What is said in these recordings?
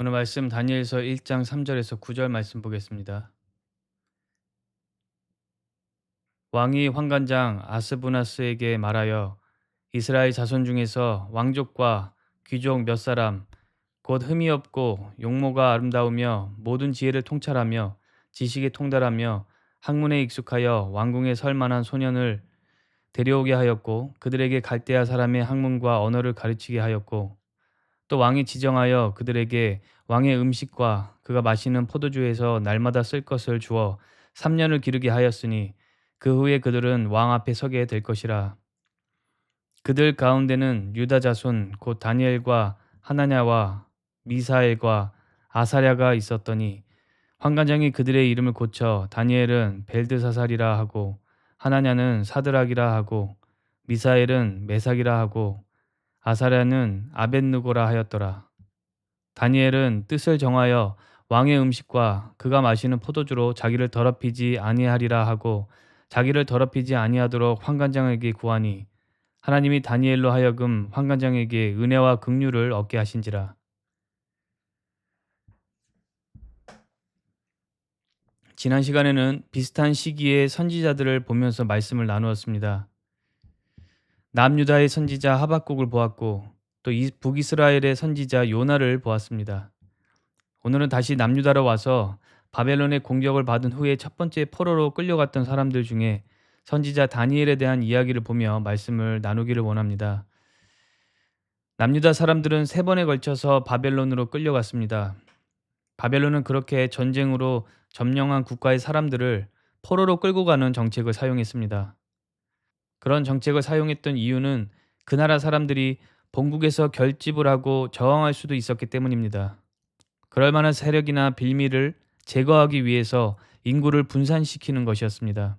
오늘 말씀 다니엘서 1장 3절에서 9절 말씀 보겠습니다. 왕이 환관장 아스부나스에게 말하여 이스라엘 자손 중에서 왕족과 귀족 몇 사람 곧 흠이 없고 용모가 아름다우며 모든 지혜를 통찰하며 지식에 통달하며 학문에 익숙하여 왕궁에 설 만한 소년을 데려오게 하였고 그들에게 갈대아 사람의 학문과 언어를 가르치게 하였고 또 왕이 지정하여 그들에게 왕의 음식과 그가 마시는 포도주에서 날마다 쓸 것을 주어 3년을 기르게 하였으니 그 후에 그들은 왕 앞에 서게 될 것이라. 그들 가운데는 유다 자손 곧 다니엘과 하나냐와 미사엘과 아사랴가 있었더니 환관장이 그들의 이름을 고쳐 다니엘은 벨드사살이라 하고 하나냐는 사드락이라 하고 미사엘은 메삭이라 하고 아사랴는 아벳느고라 하였더라. 다니엘은 뜻을 정하여 왕의 음식과 그가 마시는 포도주로 자기를 더럽히지 아니하리라 하고 자기를 더럽히지 아니하도록 환관장에게 구하니 하나님이 다니엘로 하여금 환관장에게 은혜와 긍휼을 얻게 하신지라. 지난 시간에는 비슷한 시기의 선지자들을 보면서 말씀을 나누었습니다. 남유다의 선지자 하박국을 보았고 또 북이스라엘의 선지자 요나를 보았습니다. 오늘은 다시 남유다로 와서 바벨론의 공격을 받은 후에 첫 번째 포로로 끌려갔던 사람들 중에 선지자 다니엘에 대한 이야기를 보며 말씀을 나누기를 원합니다. 남유다 사람들은 3번에 걸쳐서 바벨론으로 끌려갔습니다. 바벨론은 그렇게 전쟁으로 점령한 국가의 사람들을 포로로 끌고 가는 정책을 사용했습니다. 그런 정책을 사용했던 이유는 그 나라 사람들이 본국에서 결집을 하고 저항할 수도 있었기 때문입니다. 그럴 만한 세력이나 빌미를 제거하기 위해서 인구를 분산시키는 것이었습니다.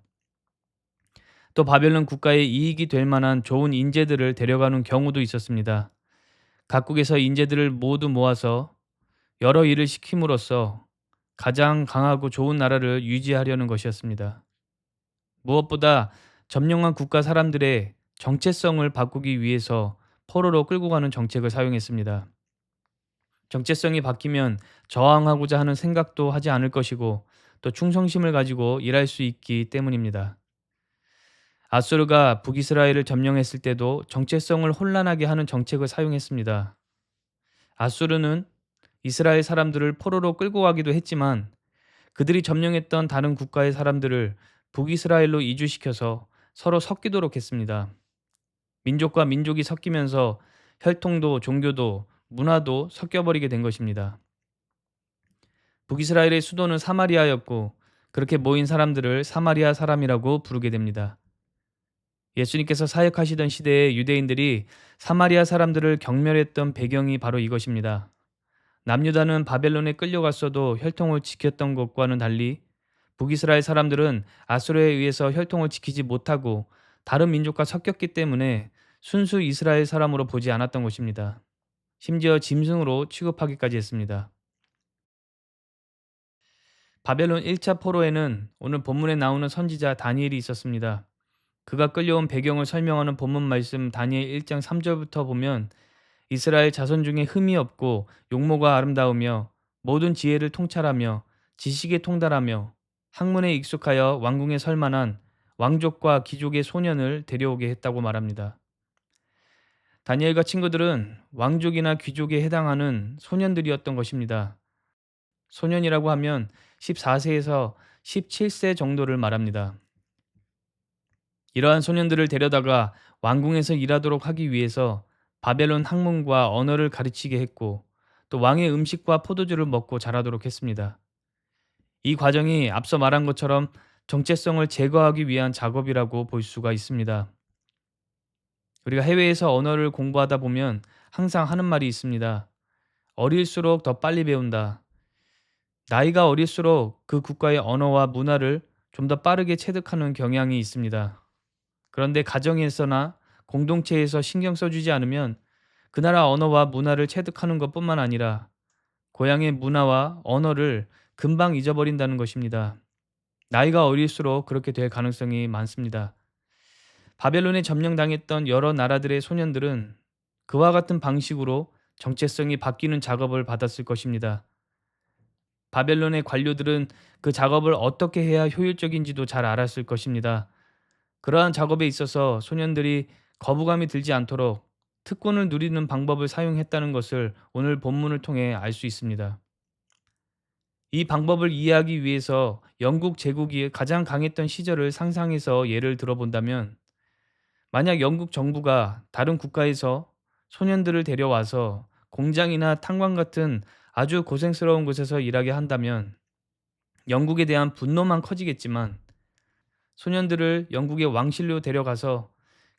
또 바벨론 국가의 이익이 될 만한 좋은 인재들을 데려가는 경우도 있었습니다. 각국에서 인재들을 모두 모아서 여러 일을 시킴으로써 가장 강하고 좋은 나라를 유지하려는 것이었습니다. 무엇보다 점령한 국가 사람들의 정체성을 바꾸기 위해서 포로로 끌고 가는 정책을 사용했습니다. 정체성이 바뀌면 저항하고자 하는 생각도 하지 않을 것이고 또 충성심을 가지고 일할 수 있기 때문입니다. 아수르가 북이스라엘을 점령했을 때도 정체성을 혼란하게 하는 정책을 사용했습니다. 아수르는 이스라엘 사람들을 포로로 끌고 가기도 했지만 그들이 점령했던 다른 국가의 사람들을 북이스라엘로 이주시켜서 서로 섞이도록 했습니다. 민족과 민족이 섞이면서 혈통도 종교도 문화도 섞여버리게 된 것입니다. 북이스라엘의 수도는 사마리아였고 그렇게 모인 사람들을 사마리아 사람이라고 부르게 됩니다. 예수님께서 사역하시던 시대에 유대인들이 사마리아 사람들을 경멸했던 배경이 바로 이것입니다. 남유다는 바벨론에 끌려갔어도 혈통을 지켰던 것과는 달리 북이스라엘 사람들은 아수르에 의해서 혈통을 지키지 못하고 다른 민족과 섞였기 때문에 순수 이스라엘 사람으로 보지 않았던 것입니다. 심지어 짐승으로 취급하기까지 했습니다. 바벨론 1차 포로에는 오늘 본문에 나오는 선지자 다니엘이 있었습니다. 그가 끌려온 배경을 설명하는 본문 말씀 다니엘 1장 3절부터 보면 이스라엘 자손 중에 흠이 없고 용모가 아름다우며 모든 지혜를 통찰하며 지식에 통달하며 학문에 익숙하여 왕궁에 설 만한 왕족과 귀족의 소년을 데려오게 했다고 말합니다. 다니엘과 친구들은 왕족이나 귀족에 해당하는 소년들이었던 것입니다. 소년이라고 하면 14세에서 17세 정도를 말합니다. 이러한 소년들을 데려다가 왕궁에서 일하도록 하기 위해서 바벨론 학문과 언어를 가르치게 했고 또 왕의 음식과 포도주를 먹고 자라도록 했습니다. 이 과정이 앞서 말한 것처럼 정체성을 제거하기 위한 작업이라고 볼 수가 있습니다. 우리가 해외에서 언어를 공부하다 보면 항상 하는 말이 있습니다. 어릴수록 더 빨리 배운다. 나이가 어릴수록 그 국가의 언어와 문화를 좀 더 빠르게 체득하는 경향이 있습니다. 그런데 가정에서나 공동체에서 신경 써주지 않으면 그 나라 언어와 문화를 체득하는 것뿐만 아니라 고향의 문화와 언어를 금방 잊어버린다는 것입니다. 나이가 어릴수록 그렇게 될 가능성이 많습니다. 바벨론에 점령당했던 여러 나라들의 소년들은 그와 같은 방식으로 정체성이 바뀌는 작업을 받았을 것입니다. 바벨론의 관료들은 그 작업을 어떻게 해야 효율적인지도 잘 알았을 것입니다. 그러한 작업에 있어서 소년들이 거부감이 들지 않도록 특권을 누리는 방법을 사용했다는 것을 오늘 본문을 통해 알 수 있습니다. 이 방법을 이해하기 위해서 영국 제국이 가장 강했던 시절을 상상해서 예를 들어본다면, 만약 영국 정부가 다른 국가에서 소년들을 데려와서 공장이나 탄광 같은 아주 고생스러운 곳에서 일하게 한다면 영국에 대한 분노만 커지겠지만, 소년들을 영국의 왕실로 데려가서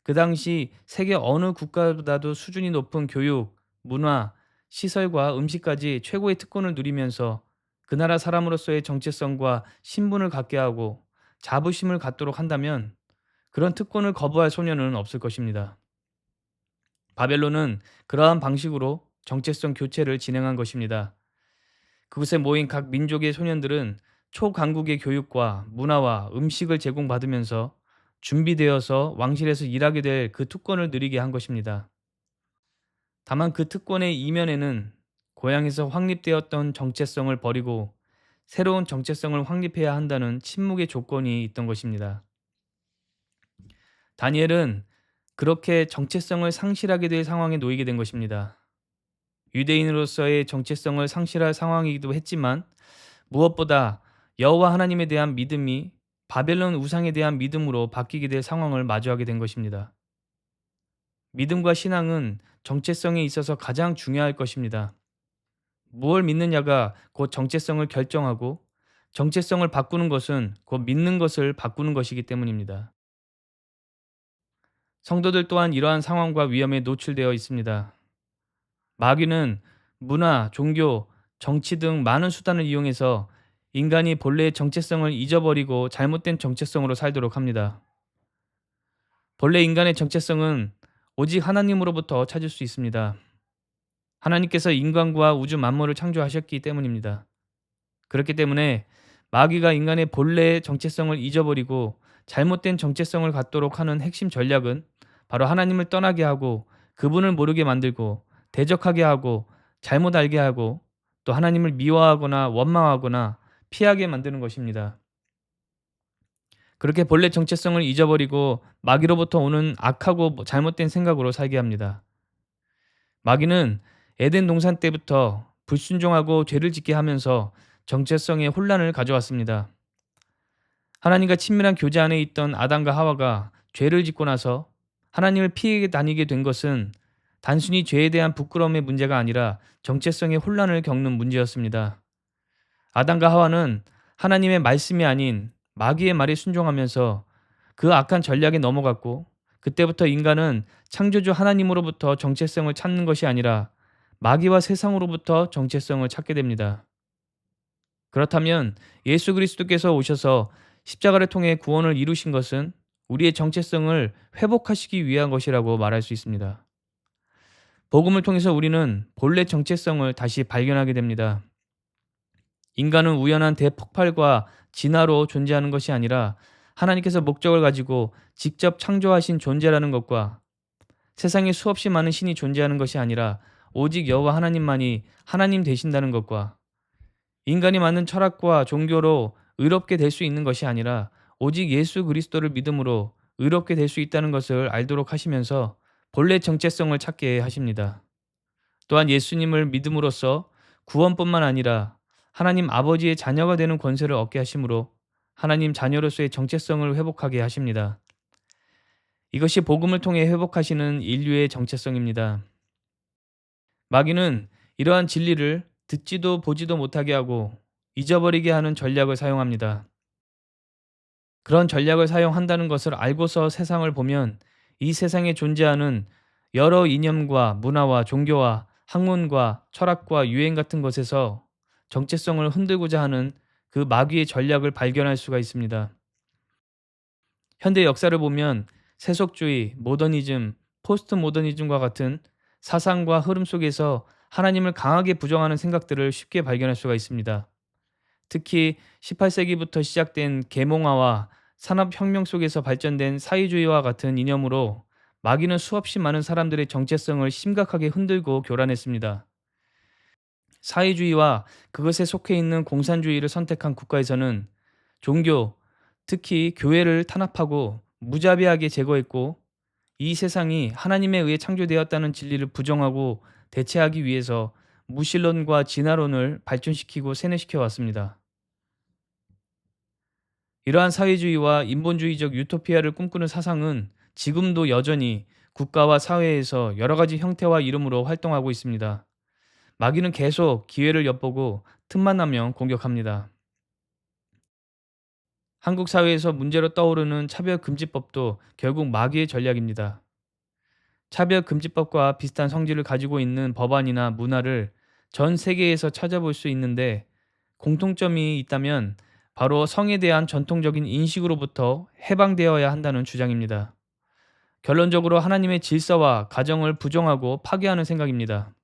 그 당시 세계 어느 국가보다도 수준이 높은 교육, 문화, 시설과 음식까지 최고의 특권을 누리면서 그 나라 사람으로서의 정체성과 신분을 갖게 하고 자부심을 갖도록 한다면, 그런 특권을 거부할 소년은 없을 것입니다. 바벨론은 그러한 방식으로 정체성 교체를 진행한 것입니다. 그곳에 모인 각 민족의 소년들은 초강국의 교육과 문화와 음식을 제공받으면서 준비되어서 왕실에서 일하게 될 그 특권을 누리게 한 것입니다. 다만 그 특권의 이면에는 고향에서 확립되었던 정체성을 버리고 새로운 정체성을 확립해야 한다는 침묵의 조건이 있던 것입니다. 다니엘은 그렇게 정체성을 상실하게 될 상황에 놓이게 된 것입니다. 유대인으로서의 정체성을 상실할 상황이기도 했지만, 무엇보다 여호와 하나님에 대한 믿음이 바벨론 우상에 대한 믿음으로 바뀌게 될 상황을 마주하게 된 것입니다. 믿음과 신앙은 정체성에 있어서 가장 중요할 것입니다. 무엇을 믿느냐가 곧 정체성을 결정하고, 정체성을 바꾸는 것은 곧 믿는 것을 바꾸는 것이기 때문입니다. 성도들 또한 이러한 상황과 위험에 노출되어 있습니다. 마귀는 문화, 종교, 정치 등 많은 수단을 이용해서 인간이 본래의 정체성을 잊어버리고 잘못된 정체성으로 살도록 합니다. 본래 인간의 정체성은 오직 하나님으로부터 찾을 수 있습니다. 하나님께서 인간과 우주 만물을 창조하셨기 때문입니다. 그렇기 때문에 마귀가 인간의 본래의 정체성을 잊어버리고 잘못된 정체성을 갖도록 하는 핵심 전략은 바로 하나님을 떠나게 하고 그분을 모르게 만들고 대적하게 하고 잘못 알게 하고 또 하나님을 미워하거나 원망하거나 피하게 만드는 것입니다. 그렇게 본래 정체성을 잊어버리고 마귀로부터 오는 악하고 잘못된 생각으로 살게 합니다. 마귀는 에덴 동산 때부터 불순종하고 죄를 짓게 하면서 정체성에 혼란을 가져왔습니다. 하나님과 친밀한 교제 안에 있던 아담과 하와가 죄를 짓고 나서 하나님을 피해 다니게 된 것은 단순히 죄에 대한 부끄러움의 문제가 아니라 정체성의 혼란을 겪는 문제였습니다. 아담과 하와는 하나님의 말씀이 아닌 마귀의 말에 순종하면서 그 악한 전략에 넘어갔고, 그때부터 인간은 창조주 하나님으로부터 정체성을 찾는 것이 아니라 마귀와 세상으로부터 정체성을 찾게 됩니다. 그렇다면 예수 그리스도께서 오셔서 십자가를 통해 구원을 이루신 것은 우리의 정체성을 회복하시기 위한 것이라고 말할 수 있습니다. 복음을 통해서 우리는 본래 정체성을 다시 발견하게 됩니다. 인간은 우연한 대폭발과 진화로 존재하는 것이 아니라 하나님께서 목적을 가지고 직접 창조하신 존재라는 것과, 세상에 수없이 많은 신이 존재하는 것이 아니라 오직 여호와 하나님만이 하나님 되신다는 것과, 인간이 만든 철학과 종교로 의롭게 될 수 있는 것이 아니라 오직 예수 그리스도를 믿음으로 의롭게 될 수 있다는 것을 알도록 하시면서 본래 정체성을 찾게 하십니다. 또한 예수님을 믿음으로써 구원뿐만 아니라 하나님 아버지의 자녀가 되는 권세를 얻게 하심으로 하나님 자녀로서의 정체성을 회복하게 하십니다. 이것이 복음을 통해 회복하시는 인류의 정체성입니다. 마귀는 이러한 진리를 듣지도 보지도 못하게 하고 잊어버리게 하는 전략을 사용합니다. 그런 전략을 사용한다는 것을 알고서 세상을 보면 이 세상에 존재하는 여러 이념과 문화와 종교와 학문과 철학과 유행 같은 것에서 정체성을 흔들고자 하는 그 마귀의 전략을 발견할 수가 있습니다. 현대 역사를 보면 세속주의, 모더니즘, 포스트 모더니즘과 같은 사상과 흐름 속에서 하나님을 강하게 부정하는 생각들을 쉽게 발견할 수가 있습니다. 특히 18세기부터 시작된 계몽화와 산업혁명 속에서 발전된 사회주의와 같은 이념으로 마귀는 수없이 많은 사람들의 정체성을 심각하게 흔들고 교란했습니다. 사회주의와 그것에 속해 있는 공산주의를 선택한 국가에서는 종교, 특히 교회를 탄압하고 무자비하게 제거했고, 이 세상이 하나님에 의해 창조되었다는 진리를 부정하고 대체하기 위해서 무신론과 진화론을 발전시키고 세뇌시켜 왔습니다. 이러한 사회주의와 인본주의적 유토피아를 꿈꾸는 사상은 지금도 여전히 국가와 사회에서 여러 가지 형태와 이름으로 활동하고 있습니다. 마귀는 계속 기회를 엿보고 틈만 나면 공격합니다. 한국 사회에서 문제로 떠오르는 차별금지법도 결국 마귀의 전략입니다. 차별금지법과 비슷한 성질을 가지고 있는 법안이나 문화를 전 세계에서 찾아볼 수 있는데, 공통점이 있다면 바로 성에 대한 전통적인 인식으로부터 해방되어야 한다는 주장입니다. 결론적으로 하나님의 질서와 가정을 부정하고 파괴하는 생각입니다.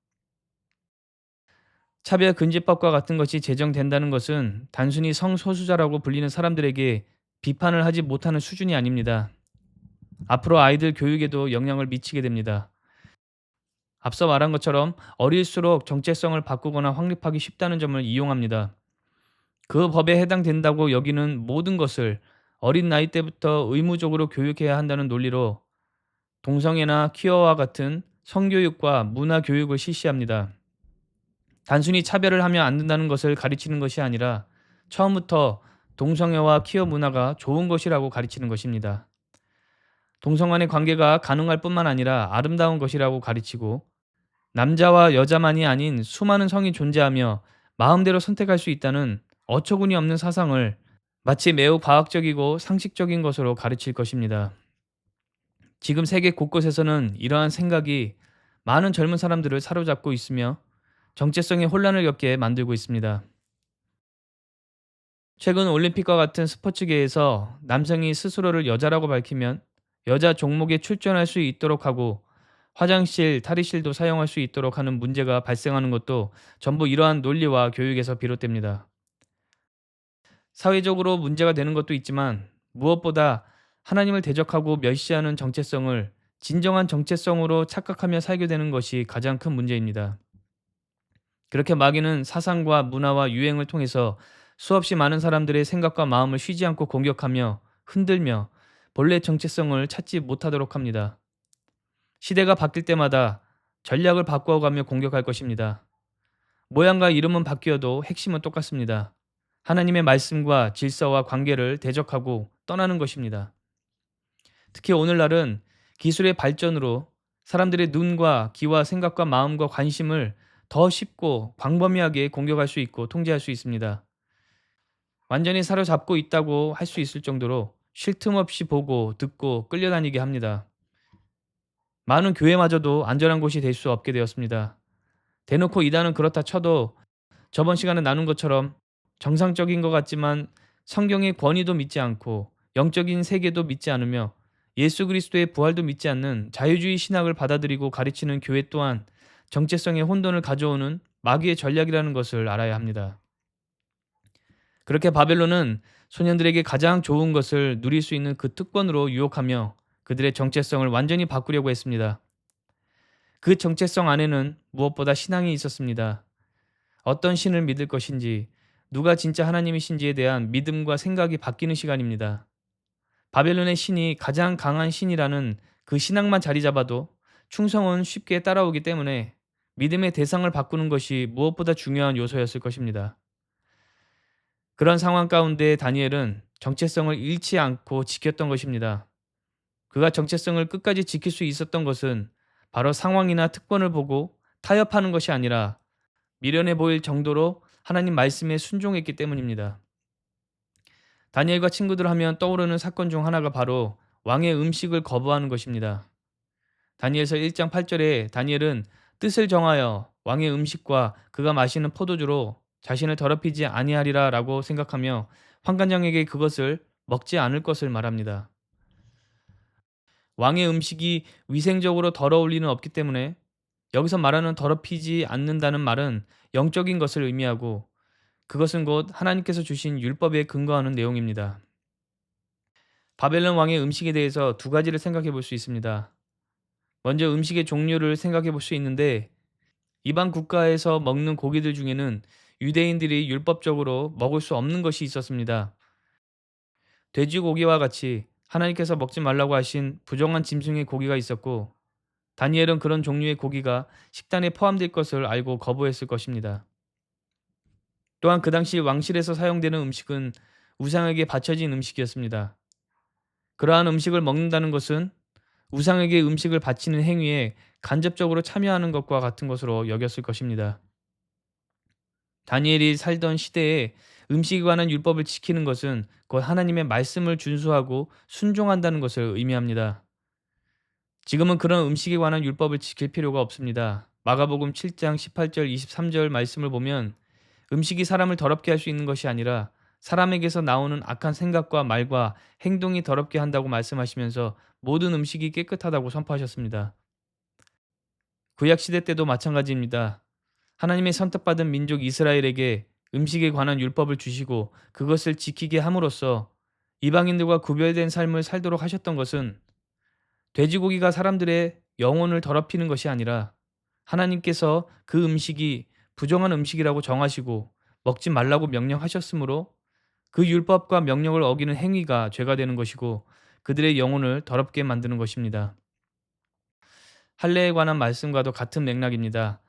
차별금지법과 같은 것이 제정된다는 것은 단순히 성소수자라고 불리는 사람들에게 비판을 하지 못하는 수준이 아닙니다. 앞으로 아이들 교육에도 영향을 미치게 됩니다. 앞서 말한 것처럼 어릴수록 정체성을 바꾸거나 확립하기 쉽다는 점을 이용합니다. 그 법에 해당된다고 여기는 모든 것을 어린 나이 때부터 의무적으로 교육해야 한다는 논리로 동성애나 퀴어와 같은 성교육과 문화교육을 실시합니다. 단순히 차별을 하면 안 된다는 것을 가르치는 것이 아니라 처음부터 동성애와 퀴어 문화가 좋은 것이라고 가르치는 것입니다. 동성 간의 관계가 가능할 뿐만 아니라 아름다운 것이라고 가르치고, 남자와 여자만이 아닌 수많은 성이 존재하며 마음대로 선택할 수 있다는 어처구니 없는 사상을 마치 매우 과학적이고 상식적인 것으로 가르칠 것입니다. 지금 세계 곳곳에서는 이러한 생각이 많은 젊은 사람들을 사로잡고 있으며 정체성의 혼란을 겪게 만들고 있습니다. 최근 올림픽과 같은 스포츠계에서 남성이 스스로를 여자라고 밝히면 여자 종목에 출전할 수 있도록 하고, 화장실, 탈의실도 사용할 수 있도록 하는 문제가 발생하는 것도 전부 이러한 논리와 교육에서 비롯됩니다. 사회적으로 문제가 되는 것도 있지만, 무엇보다 하나님을 대적하고 멸시하는 정체성을 진정한 정체성으로 착각하며 살게 되는 것이 가장 큰 문제입니다. 그렇게 마귀는 사상과 문화와 유행을 통해서 수없이 많은 사람들의 생각과 마음을 쉬지 않고 공격하며 흔들며 본래 정체성을 찾지 못하도록 합니다. 시대가 바뀔 때마다 전략을 바꾸어가며 공격할 것입니다. 모양과 이름은 바뀌어도 핵심은 똑같습니다. 하나님의 말씀과 질서와 관계를 대적하고 떠나는 것입니다. 특히 오늘날은 기술의 발전으로 사람들의 눈과 귀와 생각과 마음과 관심을 더 쉽고 광범위하게 공격할 수 있고 통제할 수 있습니다. 완전히 사로잡고 있다고 할 수 있을 정도로 쉴 틈 없이 보고 듣고 끌려다니게 합니다. 많은 교회마저도 안전한 곳이 될 수 없게 되었습니다. 대놓고 이단은 그렇다 쳐도 저번 시간에 나눈 것처럼 정상적인 것 같지만 성경의 권위도 믿지 않고 영적인 세계도 믿지 않으며 예수 그리스도의 부활도 믿지 않는 자유주의 신학을 받아들이고 가르치는 교회 또한 정체성의 혼돈을 가져오는 마귀의 전략이라는 것을 알아야 합니다. 그렇게 바벨론은 소년들에게 가장 좋은 것을 누릴 수 있는 그 특권으로 유혹하며 그들의 정체성을 완전히 바꾸려고 했습니다. 그 정체성 안에는 무엇보다 신앙이 있었습니다. 어떤 신을 믿을 것인지, 누가 진짜 하나님이신지에 대한 믿음과 생각이 바뀌는 시간입니다. 바벨론의 신이 가장 강한 신이라는 그 신앙만 자리 잡아도 충성은 쉽게 따라오기 때문에 믿음의 대상을 바꾸는 것이 무엇보다 중요한 요소였을 것입니다. 그런 상황 가운데 다니엘은 정체성을 잃지 않고 지켰던 것입니다. 그가 정체성을 끝까지 지킬 수 있었던 것은 바로 상황이나 특권을 보고 타협하는 것이 아니라 미련해 보일 정도로 하나님 말씀에 순종했기 때문입니다. 다니엘과 친구들 하면 떠오르는 사건 중 하나가 바로 왕의 음식을 거부하는 것입니다. 다니엘서 1장 8절에 다니엘은 뜻을 정하여 왕의 음식과 그가 마시는 포도주로 자신을 더럽히지 아니하리라 라고 생각하며 환관장에게 그것을 먹지 않을 것을 말합니다. 왕의 음식이 위생적으로 더러울 리는 없기 때문에 여기서 말하는 더럽히지 않는다는 말은 영적인 것을 의미하고, 그것은 곧 하나님께서 주신 율법에 근거하는 내용입니다. 바벨론 왕의 음식에 대해서 두 가지를 생각해 볼 수 있습니다. 먼저 음식의 종류를 생각해 볼 수 있는데, 이방 국가에서 먹는 고기들 중에는 유대인들이 율법적으로 먹을 수 없는 것이 있었습니다. 돼지고기와 같이 하나님께서 먹지 말라고 하신 부정한 짐승의 고기가 있었고, 다니엘은 그런 종류의 고기가 식단에 포함될 것을 알고 거부했을 것입니다. 또한 그 당시 왕실에서 사용되는 음식은 우상에게 바쳐진 음식이었습니다. 그러한 음식을 먹는다는 것은 우상에게 음식을 바치는 행위에 간접적으로 참여하는 것과 같은 것으로 여겼을 것입니다. 다니엘이 살던 시대에 음식에 관한 율법을 지키는 것은 곧 하나님의 말씀을 준수하고 순종한다는 것을 의미합니다. 지금은 그런 음식에 관한 율법을 지킬 필요가 없습니다. 마가복음 7장 18절 23절 말씀을 보면 음식이 사람을 더럽게 할 수 있는 것이 아니라 사람에게서 나오는 악한 생각과 말과 행동이 더럽게 한다고 말씀하시면서 모든 음식이 깨끗하다고 선포하셨습니다. 구약 시대 때도 마찬가지입니다. 하나님의 선택받은 민족 이스라엘에게 음식에 관한 율법을 주시고 그것을 지키게 함으로써 이방인들과 구별된 삶을 살도록 하셨던 것은 돼지고기가 사람들의 영혼을 더럽히는 것이 아니라 하나님께서 그 음식이 부정한 음식이라고 정하시고 먹지 말라고 명령하셨으므로 그 율법과 명령을 어기는 행위가 죄가 되는 것이고 그들의 영혼을 더럽게 만드는 것입니다. 할례에 관한 말씀과도 같은 맥락입니다.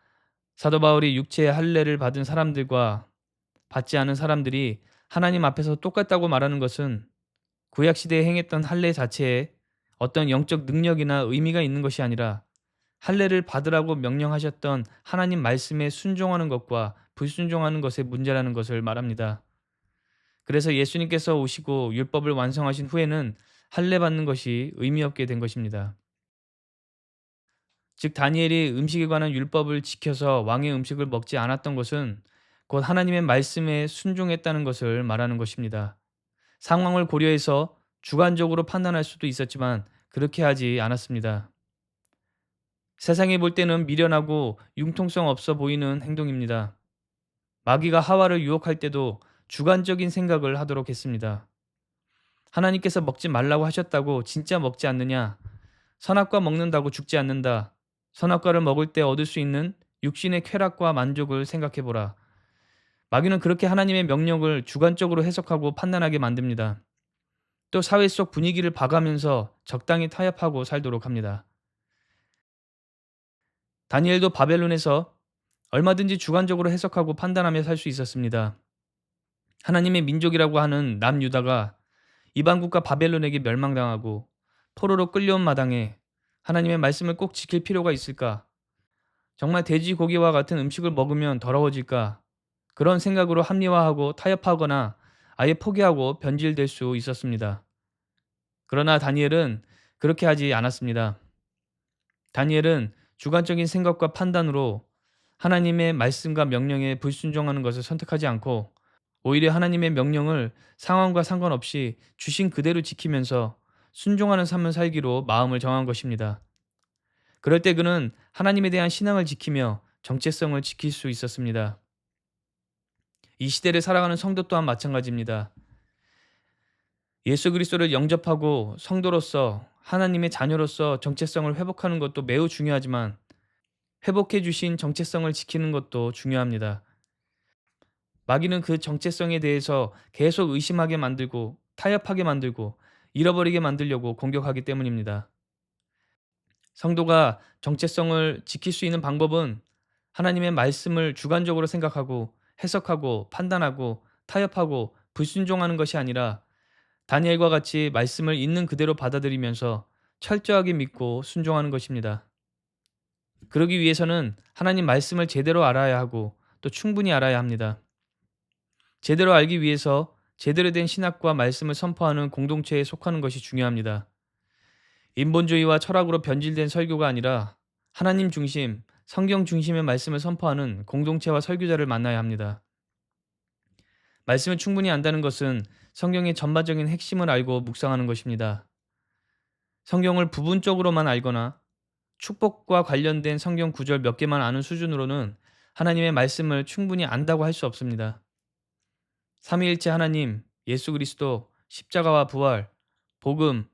사도 바울이 육체의 할례를 받은 사람들과 받지 않은 사람들이 하나님 앞에서 똑같다고 말하는 것은 구약 시대에 행했던 할례 자체에 어떤 영적 능력이나 의미가 있는 것이 아니라 할례를 받으라고 명령하셨던 하나님 말씀에 순종하는 것과 불순종하는 것의 문제라는 것을 말합니다. 그래서 예수님께서 오시고 율법을 완성하신 후에는 할례 받는 것이 의미 없게 된 것입니다. 즉 다니엘이 음식에 관한 율법을 지켜서 왕의 음식을 먹지 않았던 것은 곧 하나님의 말씀에 순종했다는 것을 말하는 것입니다. 상황을 고려해서 주관적으로 판단할 수도 있었지만 그렇게 하지 않았습니다. 세상이 볼 때는 미련하고 융통성 없어 보이는 행동입니다. 마귀가 하와를 유혹할 때도 주관적인 생각을 하도록 했습니다. 하나님께서 먹지 말라고 하셨다고 진짜 먹지 않느냐? 선악과 먹는다고 죽지 않는다. 선악과를 먹을 때 얻을 수 있는 육신의 쾌락과 만족을 생각해 보라. 마귀는 그렇게 하나님의 명령을 주관적으로 해석하고 판단하게 만듭니다. 또 사회 속 분위기를 봐가면서 적당히 타협하고 살도록 합니다. 다니엘도 바벨론에서 얼마든지 주관적으로 해석하고 판단하며 살 수 있었습니다. 하나님의 민족이라고 하는 남유다가 이방국가 바벨론에게 멸망당하고 포로로 끌려온 마당에 하나님의 말씀을 꼭 지킬 필요가 있을까? 정말 돼지고기와 같은 음식을 먹으면 더러워질까? 그런 생각으로 합리화하고 타협하거나 아예 포기하고 변질될 수 있었습니다. 그러나 다니엘은 그렇게 하지 않았습니다. 다니엘은 주관적인 생각과 판단으로 하나님의 말씀과 명령에 불순종하는 것을 선택하지 않고 오히려 하나님의 명령을 상황과 상관없이 주신 그대로 지키면서 순종하는 삶을 살기로 마음을 정한 것입니다. 그럴 때 그는 하나님에 대한 신앙을 지키며 정체성을 지킬 수 있었습니다. 이 시대를 살아가는 성도 또한 마찬가지입니다. 예수 그리스도를 영접하고 성도로서 하나님의 자녀로서 정체성을 회복하는 것도 매우 중요하지만 회복해 주신 정체성을 지키는 것도 중요합니다. 마귀는 그 정체성에 대해서 계속 의심하게 만들고 타협하게 만들고 잃어버리게 만들려고 공격하기 때문입니다. 성도가 정체성을 지킬 수 있는 방법은 하나님의 말씀을 주관적으로 생각하고 해석하고 판단하고 타협하고 불순종하는 것이 아니라 다니엘과 같이 말씀을 있는 그대로 받아들이면서 철저하게 믿고 순종하는 것입니다. 그러기 위해서는 하나님 말씀을 제대로 알아야 하고 또 충분히 알아야 합니다. 제대로 알기 위해서 제대로 된 신학과 말씀을 선포하는 공동체에 속하는 것이 중요합니다. 인본주의와 철학으로 변질된 설교가 아니라 하나님 중심, 성경 중심의 말씀을 선포하는 공동체와 설교자를 만나야 합니다. 말씀을 충분히 안다는 것은 성경의 전반적인 핵심을 알고 묵상하는 것입니다. 성경을 부분적으로만 알거나 축복과 관련된 성경 구절 몇 개만 아는 수준으로는 하나님의 말씀을 충분히 안다고 할 수 없습니다. 삼위일체 하나님, 예수 그리스도, 십자가와 부활, 복음,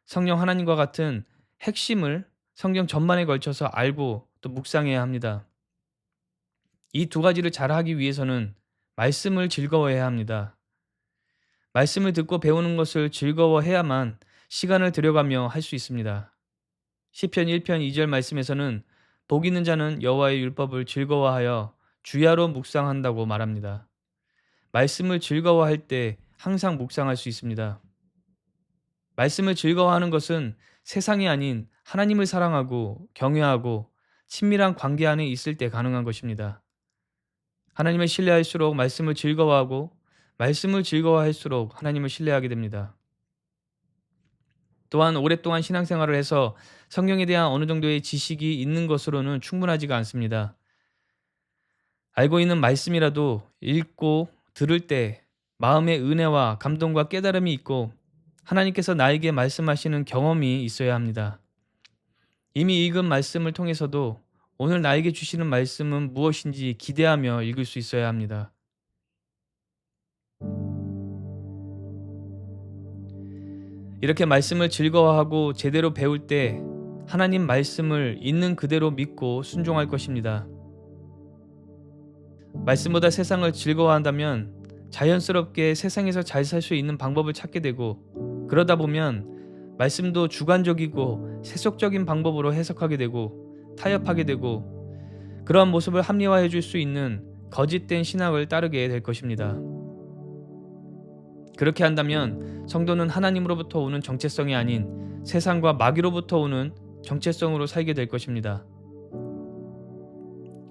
성령 하나님과 같은 핵심을 성경 전반에 걸쳐서 알고 또 묵상해야 합니다. 이 두 가지를 잘하기 위해서는 말씀을 즐거워해야 합니다. 말씀을 듣고 배우는 것을 즐거워해야만 시간을 들여가며 할 수 있습니다. 시편 1편 2절 말씀에서는 복 있는 자는 여호와의 율법을 즐거워하여 주야로 묵상한다고 말합니다. 말씀을 즐거워할 때 항상 묵상할 수 있습니다. 말씀을 즐거워하는 것은 세상이 아닌 하나님을 사랑하고 경외하고 친밀한 관계 안에 있을 때 가능한 것입니다. 하나님을 신뢰할수록 말씀을 즐거워하고 말씀을 즐거워할수록 하나님을 신뢰하게 됩니다. 또한 오랫동안 신앙생활을 해서 성경에 대한 어느 정도의 지식이 있는 것으로는 충분하지가 않습니다. 알고 있는 말씀이라도 읽고 들을 때 마음의 은혜와 감동과 깨달음이 있고 하나님께서 나에게 말씀하시는 경험이 있어야 합니다. 이미 읽은 말씀을 통해서도 오늘 나에게 주시는 말씀은 무엇인지 기대하며 읽을 수 있어야 합니다. 이렇게 말씀을 즐거워하고 제대로 배울 때 하나님 말씀을 있는 그대로 믿고 순종할 것입니다. 말씀보다 세상을 즐거워한다면 자연스럽게 세상에서 잘 살 수 있는 방법을 찾게 되고, 그러다 보면 말씀도 주관적이고 세속적인 방법으로 해석하게 되고 타협하게 되고, 그러한 모습을 합리화해 줄 수 있는 거짓된 신학을 따르게 될 것입니다. 그렇게 한다면 성도는 하나님으로부터 오는 정체성이 아닌 세상과 마귀로부터 오는 정체성으로 살게 될 것입니다.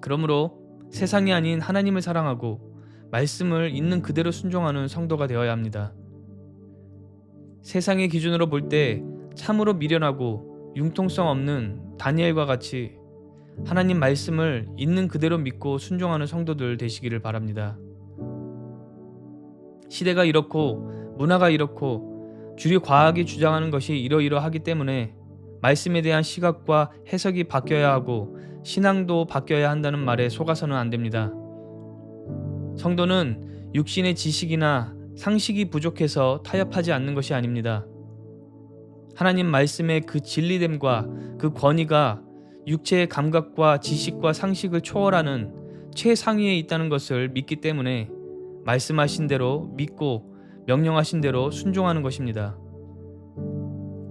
그러므로 세상이 아닌 하나님을 사랑하고 말씀을 있는 그대로 순종하는 성도가 되어야 합니다. 세상의 기준으로 볼 때 참으로 미련하고 융통성 없는 다니엘과 같이 하나님 말씀을 있는 그대로 믿고 순종하는 성도들 되시기를 바랍니다. 시대가 이렇고 문화가 이렇고 주류 과학이 주장하는 것이 이러이러하기 때문에 말씀에 대한 시각과 해석이 바뀌어야 하고 신앙도 바뀌어야 한다는 말에 속아서는 안 됩니다. 성도는 육신의 지식이나 상식이 부족해서 타협하지 않는 것이 아닙니다. 하나님 말씀의 그 진리됨과 그 권위가 육체의 감각과 지식과 상식을 초월하는 최상위에 있다는 것을 믿기 때문에 말씀하신 대로 믿고 명령하신 대로 순종하는 것입니다.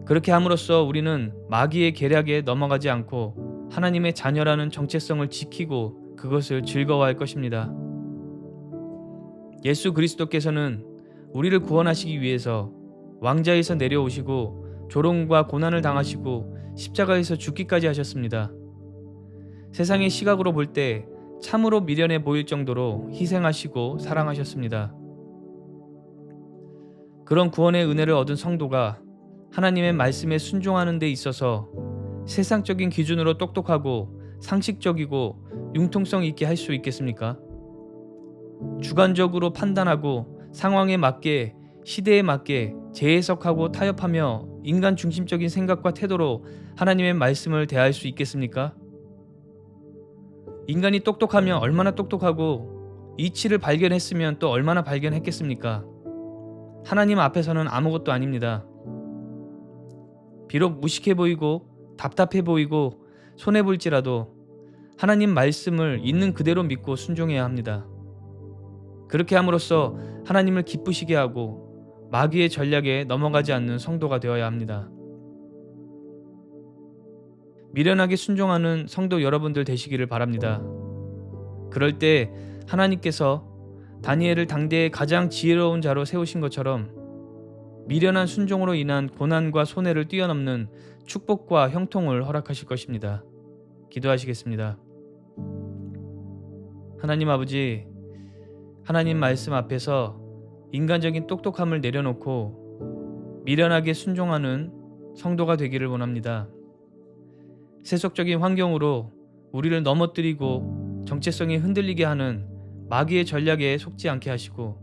그렇게 함으로써 우리는 마귀의 계략에 넘어가지 않고 하나님의 자녀라는 정체성을 지키고 그것을 즐거워할 것입니다. 예수 그리스도께서는 우리를 구원하시기 위해서 왕좌에서 내려오시고 조롱과 고난을 당하시고 십자가에서 죽기까지 하셨습니다. 세상의 시각으로 볼 때 참으로 미련해 보일 정도로 희생하시고 사랑하셨습니다. 그런 구원의 은혜를 얻은 성도가 하나님의 말씀에 순종하는 데 있어서 세상적인 기준으로 똑똑하고 상식적이고 융통성 있게 할 수 있겠습니까? 주관적으로 판단하고 상황에 맞게 시대에 맞게 재해석하고 타협하며 인간 중심적인 생각과 태도로 하나님의 말씀을 대할 수 있겠습니까? 인간이 똑똑하면 얼마나 똑똑하고 이치를 발견했으면 또 얼마나 발견했겠습니까? 하나님 앞에서는 아무것도 아닙니다. 비록 무식해 보이고 답답해 보이고 손해볼지라도 하나님 말씀을 있는 그대로 믿고 순종해야 합니다. 그렇게 함으로써 하나님을 기쁘시게 하고 마귀의 전략에 넘어가지 않는 성도가 되어야 합니다. 미련하게 순종하는 성도 여러분들 되시기를 바랍니다. 그럴 때 하나님께서 다니엘을 당대의 가장 지혜로운 자로 세우신 것처럼 미련한 순종으로 인한 고난과 손해를 뛰어넘는 축복과 형통을 허락하실 것입니다. 기도하시겠습니다. 하나님 아버지, 하나님 말씀 앞에서 인간적인 똑똑함을 내려놓고 미련하게 순종하는 성도가 되기를 원합니다. 세속적인 환경으로 우리를 넘어뜨리고 정체성이 흔들리게 하는 마귀의 전략에 속지 않게 하시고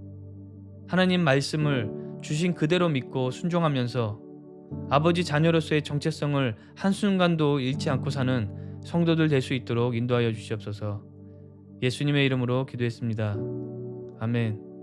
하나님 말씀을 주신 그대로 믿고 순종하면서 아버지 자녀로서의 정체성을 한순간도 잃지 않고 사는 성도들 될 수 있도록 인도하여 주시옵소서. 예수님의 이름으로 기도했습니다. 아멘.